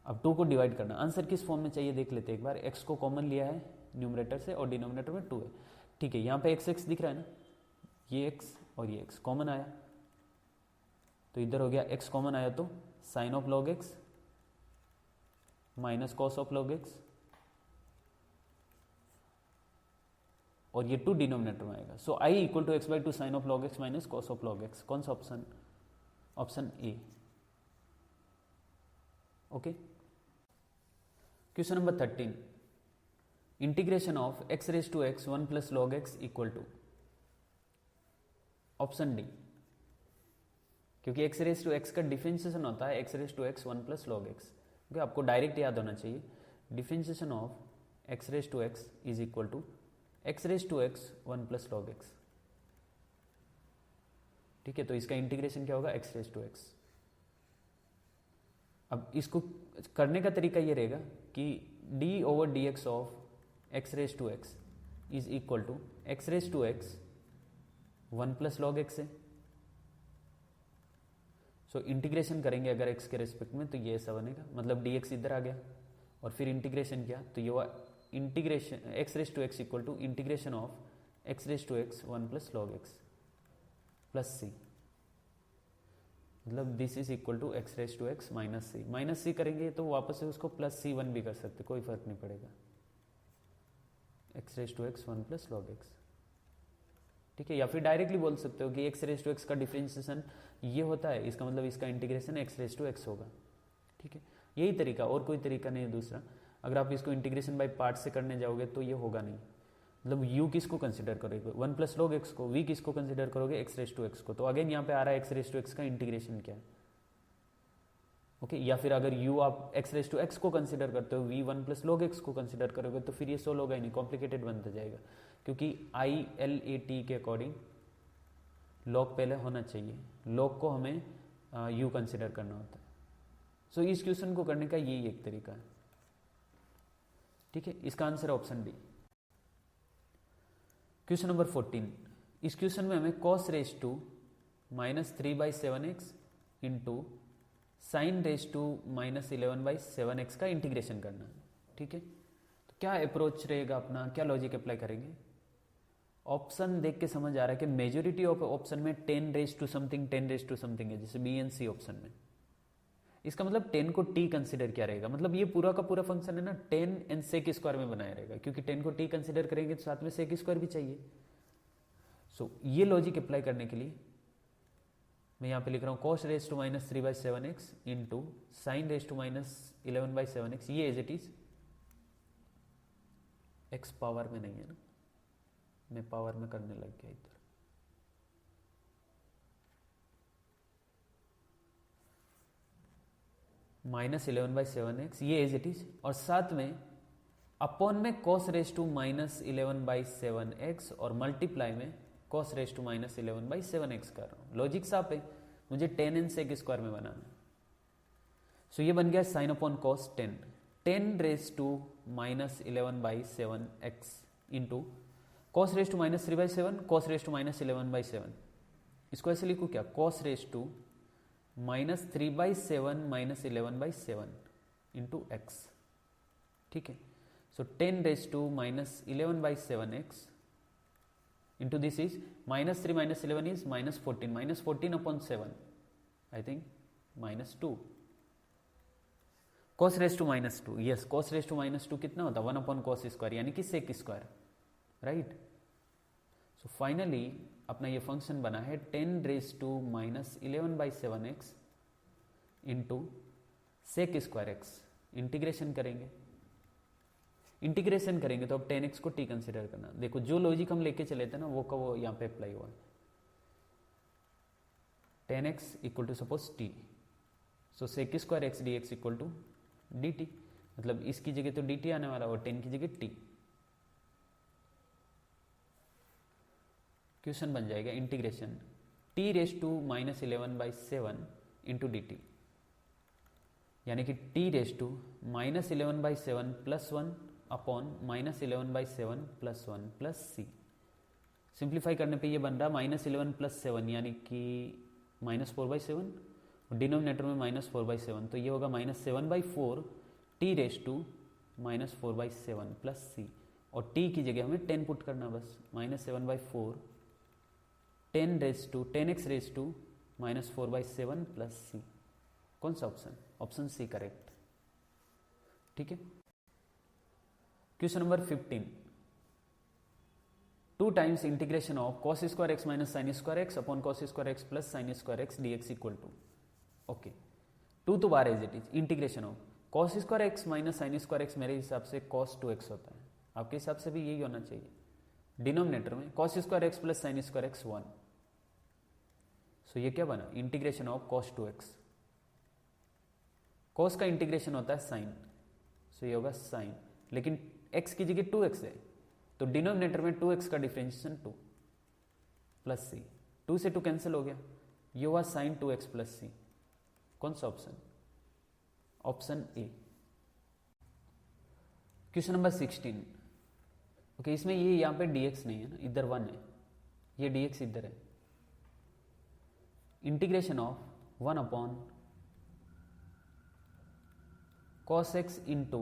अब 2 को divide करना, answer किस form में चाहिए देख लेते हैं एक बार। x को कॉमन लिया है न्यूमरेटर से और डिनोमिनेटर में 2 है। ठीक है, यहाँ पे x दिख रहा है ना, ये x और ये x कॉमन आया तो इधर हो गया x कॉमन आया तो sine of log x minus cos of log x, और ये 2 डिनोमिनेटर में आएगा। So i equal to x by two sine of log x minus cos of log x. कौन सा option? Option A. Okay, question number 13, integration of x raise to x 1 plus log x equal to option D, क्योंकि x raise to x का differentiation होता है x raise to x 1 plus log x. Okay, आपको direct याद होना चाहिए, differentiation of x raise to x is equal to x raise to x 1 plus log x. ठीक है, तो इसका इंटीग्रेशन क्या होगा? X raise to x. अब इसको करने का तरीका ये रहेगा कि d over d x of x raise to x is equal to x raise to x 1 plus log x है। सो इंटीग्रेशन करेंगे अगर x के रेस्पेक्ट में तो ये ऐसा बनेगा, मतलब dx इधर आ गया और फिर इंटीग्रेशन किया तो ये हुआ integration x raise to x equal to integration of x raise to x 1 plus log x plus c, मतलब this is equal to x raise to x minus c करेंगे तो वापस से उसको प्लस सी 1 भी कर सकते, कोई फर्क नहीं पड़ेगा। X raise to x 1 plus log x, ठीक है। या फिर डायरेक्टली बोल सकते हो कि एक्स रेज टू एक्स का डिफरेंशिएशन ये होता है, इसका मतलब इसका integration x raise to x होगा, ठीक है। यही तरीका, और कोई तरीका नहीं है दूसरा। अगर आप इसको इंटीग्रेशन बाय पार्ट से करने जाओगे तो ये होगा नहीं, मतलब u किसको कंसिडर करोगे 1 प्लस लॉग एक्स को, v किसको कंसिडर करोगे एक्स रेज टू एक्स को। तो अगेन यहाँ पे आ रहा है एक्स रेज टू एक्स का इंटीग्रेशन क्या है, ओके। या फिर अगर u आप एक्स रेज टू एक्स को कंसिडर करते हो, v 1 प्लस लॉग एक्स को कंसिडर करोगे तो फिर ये सोल्व होगा ही नहीं, कॉम्प्लिकेटेड बनता जाएगा, क्योंकि ILAT के अकॉर्डिंग लॉग पहले होना चाहिए, लॉग को हमें u कंसिडर करना होता है। सो इस क्वेश्चन को करने का यही एक तरीका है, ठीक है। इसका answer option D. Question number 14, इस क्वेश्चन में हमें cos raise to minus 3/7x into sine raise to minus 11/7x का इंटीग्रेशन करना है, ठीक है। तो क्या अप्रोच रहेगा अपना, क्या लॉजिक अप्लाई करेंगे। ऑप्शन देख के समझ आ रहा है कि मेजोरिटी ऑफ ऑप्शन में 10 रेज टू समथिंग है, जैसे बी एंड सी ऑप्शन में। इसका मतलब 10 को t कंसिडर क्या रहेगा, मतलब ये पूरा का पूरा फंक्शन है ना 10 एंड सेक स्क्वायर में बनाया रहेगा, क्योंकि 10 को t कंसिडर करेंगे तो साथ में सेक स्क्वायर भी चाहिए। सो ये लॉजिक अप्लाई करने के लिए मैं यहाँ पे लिख रहा हूँ cos raise to minus 3/7x into sine raise to minus 11/7x, ये as it is x power में नहीं है ना, मैं पावर में करने लग गया इधर। माइनस 11/7x ये एज इट इज, और साथ में अपॉन में cos raise to minus 11/7x और मल्टीप्लाई में cos raise to minus 11/7x कर रहा हूँ। लॉजिक साफ है, मुझे 10 एंड सेक स्क्वायर में बनाना है। सो ये बन गया sine upon cos 10 raise to minus 11/7x into cos raise to minus 3/7 cos raise to minus 11/7। इसको ऐसे लिखूँ क्या, cos raise to minus 3/7 minus 11/7 into x, ठीक है। So 10 raise to minus 11/7x into this is minus 3 minus 11 is minus 14 upon 7 I think minus 2। cos raise to minus 2, yes cos raise to minus 2 कितना होता है 1 upon cos square, यानी कि sec square, right. So finally अपना ये function बना है 10 raise to minus 11/7x into sec square x. Integration करेंगे तो अब 10x को t कंसिडर करना। देखो जो लॉजिक हम लेके चले थे ना वो का वो यहाँ पे अप्लाई हुआ है। 10x equal to suppose t, so sec square x dx equal to dt, मतलब इसकी जगह तो dt आने वाला और 10 की जगह t। क्वेश्चन बन जाएगा integration t raise to minus 11/7 into d t, यानी कि t raise to minus 11/7 plus 1 upon minus 11/7 plus 1 plus C. Simplify करने पे ये बन रहा माइनस 11 प्लस 7 यानी कि माइनस 4/7, डिनोमिनेटर में माइनस 4/7, तो ये होगा minus 7/4 t raise to minus 4/7 plus सी, और t की जगह हमें 10 पुट करना बस, minus 7/4 10x raise to minus 4/7 plus सी। कौन सा ऑप्शन, ऑप्शन सी करेक्ट, ठीक है। Question number 15, 2 times integration of cos square x minus sine square x upon cos square x plus sine square x dx equal to, okay 2 तो बार as it is, integration of cos square x minus sine square x मेरे हिसाब से cos 2x होता है, आपके हिसाब से भी यही होना चाहिए। डिनोमिनेटर में cos square x plus sine square x 1, so ये क्या बना integration of cos 2x। cos का इंटीग्रेशन होता है साइन, सो ये होगा साइन, लेकिन x की जगह 2x है तो डिनोमिनेटर में 2x का डिफरेंशिएशन 2 प्लस सी, 2 से 2 कैंसिल हो गया, ये हुआ साइन 2x प्लस सी। कौन सा ऑप्शन, ऑप्शन ए। क्वेश्चन नंबर 16, ओके, इसमें ये यहाँ पे dx नहीं है ना, इधर 1 है, ये dx इधर है। Integration of 1 upon cos x into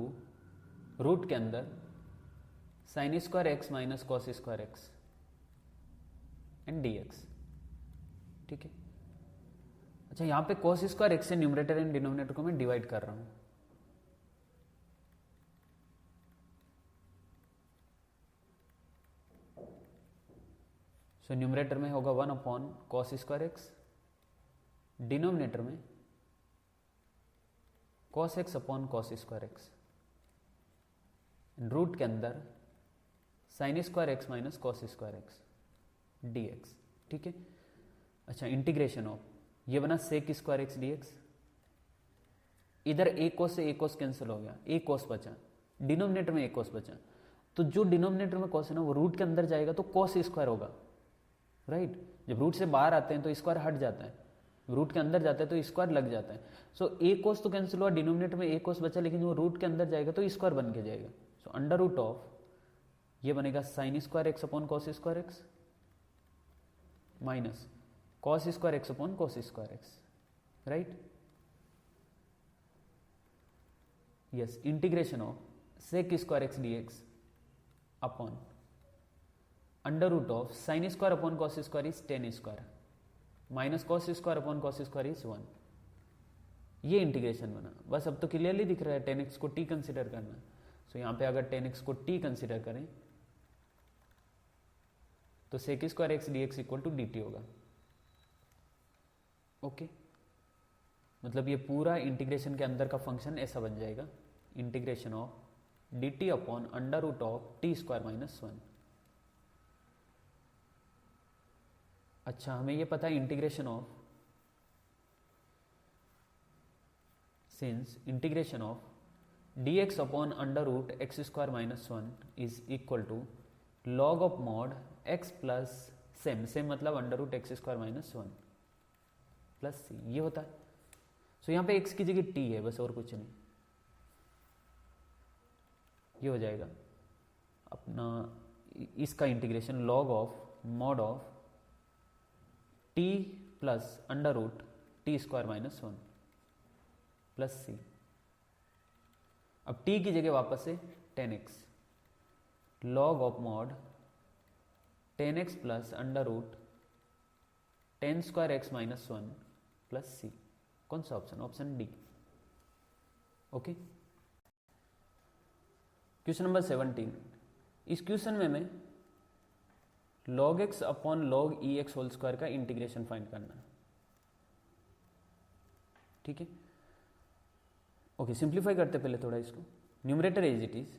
root के अंदर sin square x minus cos square x and dx। ठीक है। अच्छा, यहाँ पे cos स्क्वायर एक्स से न्यूमरेटर एंड डिनोमिनेटर को मैं डिवाइड कर रहा हूँ। सो न्यूमरेटर में होगा 1 upon cos square x, denominator में cos x upon cos square x, root के अंदर sin square x minus cos square x dx। ठीक है। अच्छा, इंटीग्रेशन ऑफ ये बना सेक स्क्वायर एक्स dx, इधर a cos से a cos कैंसिल हो गया, a cos बचा, डिनोमिनेटर में a cos बचा, तो जो डिनोमिनेटर में cos है ना वो रूट के अंदर जाएगा तो cos स्क्वायर होगा, राइट। जब रूट से बाहर आते हैं तो स्क्वायर हट जाता है, रूट के अंदर जाता है तो स्क्वायर लग जाता है। सो a cos तो कैंसिल हुआ, डिनोमिनेटर में a cos बचा, लेकिन वो रूट के अंदर जाएगा तो स्क्वायर बन के जाएगा। सो अंडर रूट ऑफ ये बनेगा sine square x upon cos square x minus cos square x upon cos square x, right. Yes, integration of sec square x dx upon under root of sine square upon cos square is tan square minus cos square upon cos square is 1। ये integration बना। बस अब तो clearly दिख रहा है 10x को t consider करना। सो यहाँ पे अगर 10x को t कंसिडर करें तो sec square x dx equal to dt होगा। ओके, मतलब ये पूरा इंटीग्रेशन के अंदर का फंक्शन ऐसा बन जाएगा, integration of dt upon under root of t square minus 1। अच्छा, हमें ये पता है integration of, since integration of dx upon under root x square minus 1 is equal to log of mod x plus same मतलब under root x square minus 1 plus सी, ये होता है। सो यहाँ पे x की जगह t है बस, और कुछ नहीं। ये हो जाएगा अपना इसका integration log of mod of t plus under root t square minus 1 plus C. अब t की जगह वापस से 10x log of mod 10x plus under root 10 square x minus 1 plus सी। कौन सा option? Option D. Okay, question number 17। इस question में मैं log x upon log e x whole square का इंटीग्रेशन फाइंड करना है। ठीक है, ओके, सिंप्लीफाई करते पहले थोड़ा इसको। Numerator as it is,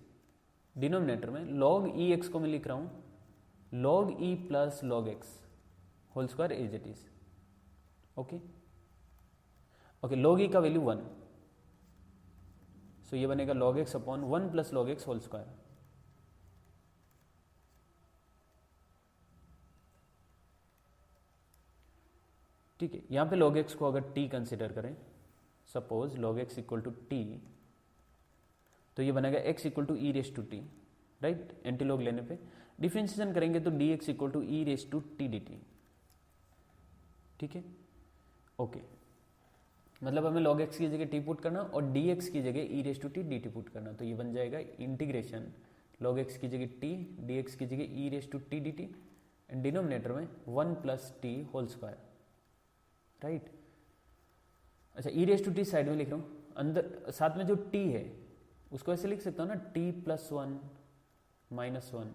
denominator में log e x को मैं लिख रहा हूं log e plus log x whole square as it is. Okay okay, log e का वैल्यू 1, सो ये बनेगा log x अपॉन 1 plus log x whole square. ठीक है, यहां पे log x को अगर t कंसिडर करें, suppose log x equal to t, तो ये बनेगा x equal to e raise to t, right. Anti log लेने पे डिफरेंशिएशन करेंगे तो dx equal to e raise to t d t. ठीक है, ओके, मतलब हमें log x की जगह t पुट करना और dx की जगह e raise to t d t put करना, तो ये बन जाएगा इंटीग्रेशन log x की जगह t, dx की जगह e raise to t d t, and denominator में 1 plus t whole square, right. अच्छा, e raise to t side में लिख रहा हूं, अंदर साथ में जो t है उसको ऐसे लिख सकता हूं ना, t plus 1 minus 1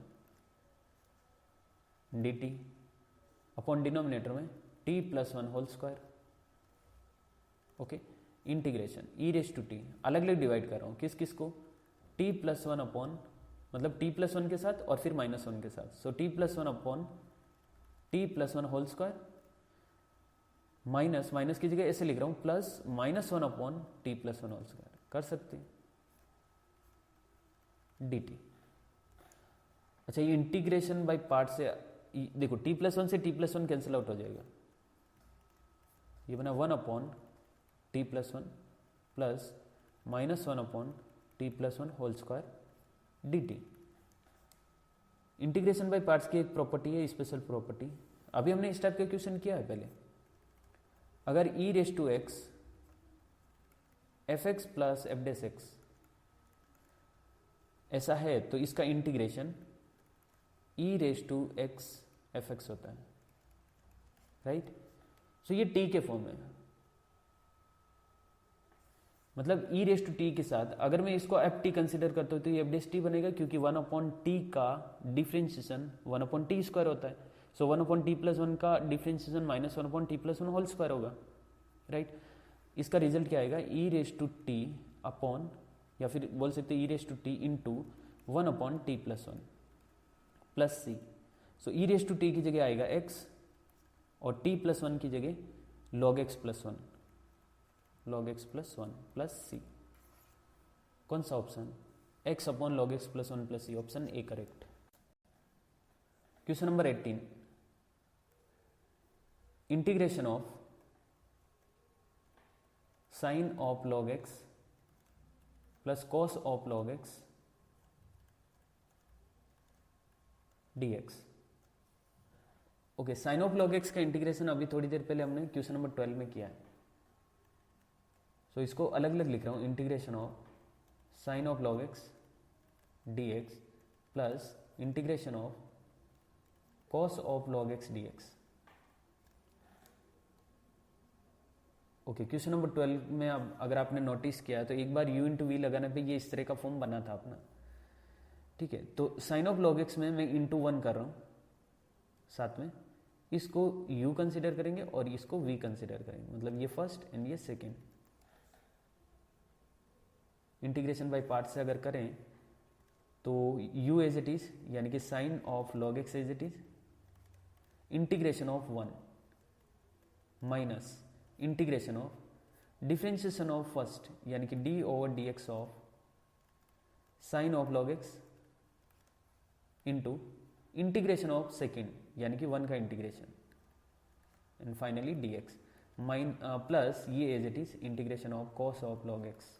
d t upon denominator में t plus 1 whole square. Okay, integration e raise to t अलग अलग डिवाइड कर रहा हूं, किस किस को, t प्लस 1 अपॉन, मतलब t प्लस 1 के साथ और फिर माइनस 1 के साथ, so t plus 1 upon t plus 1 whole square, minus minus की जगह ऐसे लिख रहा हूं plus minus 1 upon t plus 1 whole square, कर सकते हैं dt। अच्छा, ये इंटीग्रेशन बाय पार्ट से देखो, t प्लस 1 से t प्लस 1 कैंसिल आउट हो जाएगा, ये बना 1 upon t plus 1 plus minus 1 upon t plus 1 whole square dt। Integration by parts की एक प्रॉपर्टी है स्पेशल प्रॉपर्टी, अभी हमने इस टाइप का क्वेश्चन किया है पहले। अगर e raise to x f x plus f dash x ऐसा है तो इसका integration e raise to x f x होता है, राइट। सो ये t के फॉर्म में है, मतलब e रेस टू टी के साथ अगर मैं इसको एफ टी कंसिडर करता हूँ तो ये एफ डेस टी बनेगा, क्योंकि 1/t का डिफ्रेंशिएशन 1/t स्क्वायर होता है। सो 1/t प्लस 1 का differentiation minus 1/t plus 1 whole square होगा, राइट। इसका रिजल्ट क्या आएगा, e raise to t upon, या फिर बोल सकते e raise to t into 1/t plus 1 plus C. So e raise to t की जगह आएगा x और t प्लस 1 की जगह log x प्लस 1 प्लस सी। कौन सा option, x upon log x plus 1 plus C, option A correct. Question number 18, integration of sine of log x plus cos of log x dx। Okay, sine of log x का integration अभी थोड़ी देर पहले हमने question number 12 में किया है। सो इसको अलग अलग लिख रहा हूं, integration of sine of log x dx plus integration of cos of log x dx। Okay, question number 12 में अब अगर आपने नोटिस किया है तो एक बार u इंटू वी लगाने पे ये इस तरह का फॉर्म बना था अपना, ठीक है। तो साइन ऑफ log x में मैं इंटू 1 कर रहा हूं, साथ में इसको u कंसिडर करेंगे और इसको v कंसिडर करेंगे, मतलब ये फर्स्ट एंड ये सेकेंड। इंटीग्रेशन बाय पार्ट से अगर करें तो u एज इट इज, यानी कि sine of log x as it is, integration of 1 minus integration of differentiation of first, यानी कि d over dx of sine of log x into integration of second, यानी कि 1 का integration, and finally dx plus ये as it is integration of cos of log x,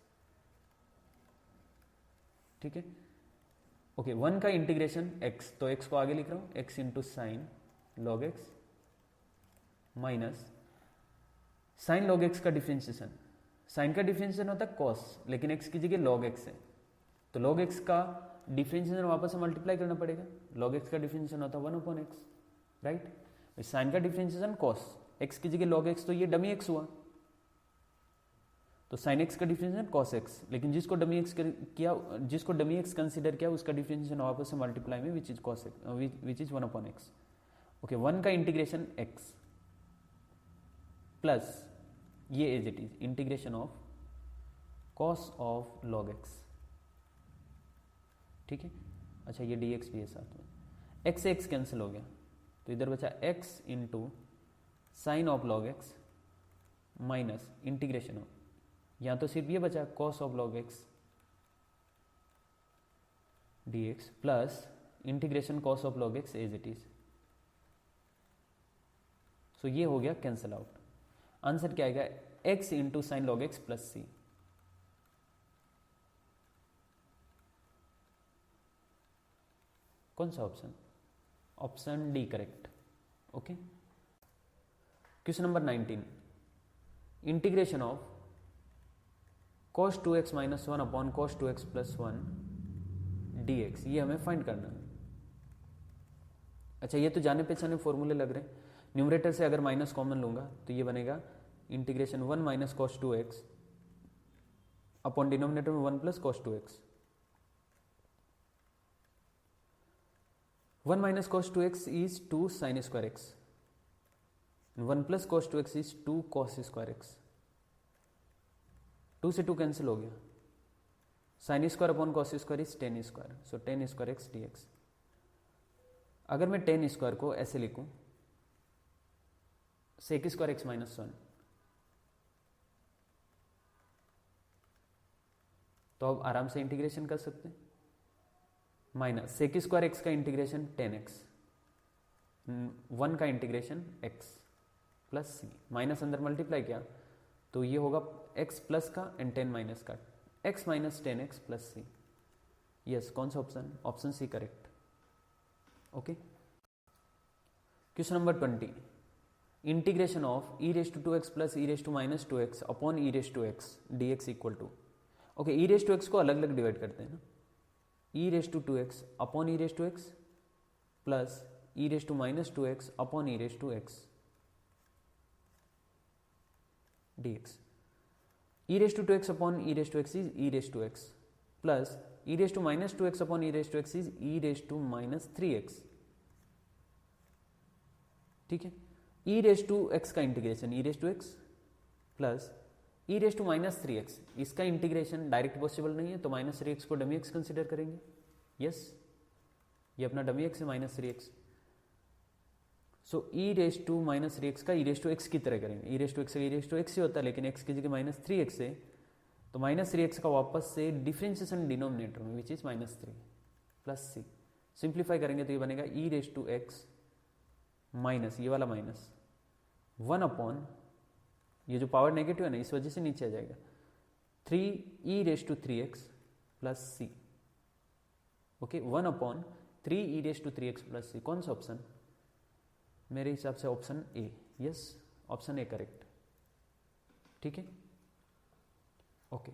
ठीक है। Okay, 1 का integration x, तो x को आगे लिख रहा हूं, x into sine log x minus sine log x का डिफरेंशिएशन, साइन का डिफरेंशिएशन होता है cos, लेकिन x की जगह log x है, तो log x का डिफरेंशिएशन वापस से मल्टीप्लाई करना पड़ेगा। log x का डिफरेंशिएशन होता है 1/x, राइट। साइन का डिफरेंशिएशन cos, x की जगह log x, तो ये डमी x हुआ, तो साइन x का डिफरेंशिएशन cos x, लेकिन जिसको डमी x किया, जिसको डमी x कंसीडर किया उसका डिफरेंशिएशन वापस से मल्टीप्लाई में which is cos x, which is 1/x। Okay, 1 का इंटीग्रेशन x प्लस ये as it is integration of cos of log x, ठीक है। अच्छा, ये dx भी है साथ में, x से x कैंसिल हो गया तो इधर बचा x into sine of log x minus integration of, यहां तो सिर्फ ये बचा cos of log x dx plus integration cos of log x as it is. So ये हो गया कैंसिल आउट। आंसर क्या आएगा, x into sine log x plus सी। कौन सा option, option D correct. Okay, question number 19, integration of cos 2x minus 1 upon cos 2x plus 1 dx, ये हमें find करना है। अच्छा, ये तो जाने पहचाने फॉर्मूले लग रहे हैं। न्यूमरेटर से अगर माइनस कॉमन लूंगा तो ये बनेगा integration 1 minus cos 2x upon denominator में 1 plus cos 2x। 1 minus cos 2x is 2 sine square x, 1 plus cos 2x is 2 cos square x। 2 से 2 कैंसिल हो गया, sign square upon cos square is tan square, so ten square x dx। अगर मैं ten square को ऐसे लिखूं, सेक square x minus 1, तो अब आराम से इंटीग्रेशन कर सकते हैं, माइनस सेक स्क्वायर x का इंटीग्रेशन 10x, 1 का इंटीग्रेशन x प्लस सी, माइनस अंदर मल्टीप्लाई किया तो ये होगा x प्लस का एंड 10 माइनस का, x माइनस 10x प्लस सी। यस, कौन सा option, option C correct. Okay. Question number 20, integration of e raise to 2x plus e raise to minus 2x upon e raise to x dx equal to, okay, e raise to x को अलग अलग divide करते हैं ना, e raise to 2x upon e raise to x plus e raise to minus 2x upon e raise to x dx, e raise to 2x upon e raise to x is e raise to x plus e raise to minus 2x upon e raise to x is e raise to minus 3x, ठीक है। e raise to x का integration e raise to x plus e raise to minus 3x, इसका integration direct possible नहीं है तो minus 3x को dummy x consider करेंगे, yes, ये अपना डमी x है minus 3x, so e raise to minus 3x का e रेज टू x की तरह करेंगे, e रेज टू x का e रेज टू x ही होता है लेकिन x की जगह माइनस 3x है तो माइनस 3x का वापस से डिफरेंशिएशन डिनोमिनेटर में which is minus 3 plus c, simplify करेंगे तो ये बनेगा e raise to x minus ये वाला माइनस 1 अपॉन, ये जो पावर नेगेटिव है ना इस वजह से नीचे आ जाएगा, 3e raise to 3x plus c, okay, 1 upon 3e raise to 3x plus c, कौन सा ऑप्शन, मेरे हिसाब से option A, yes, option A correct, ठीक है, ओके।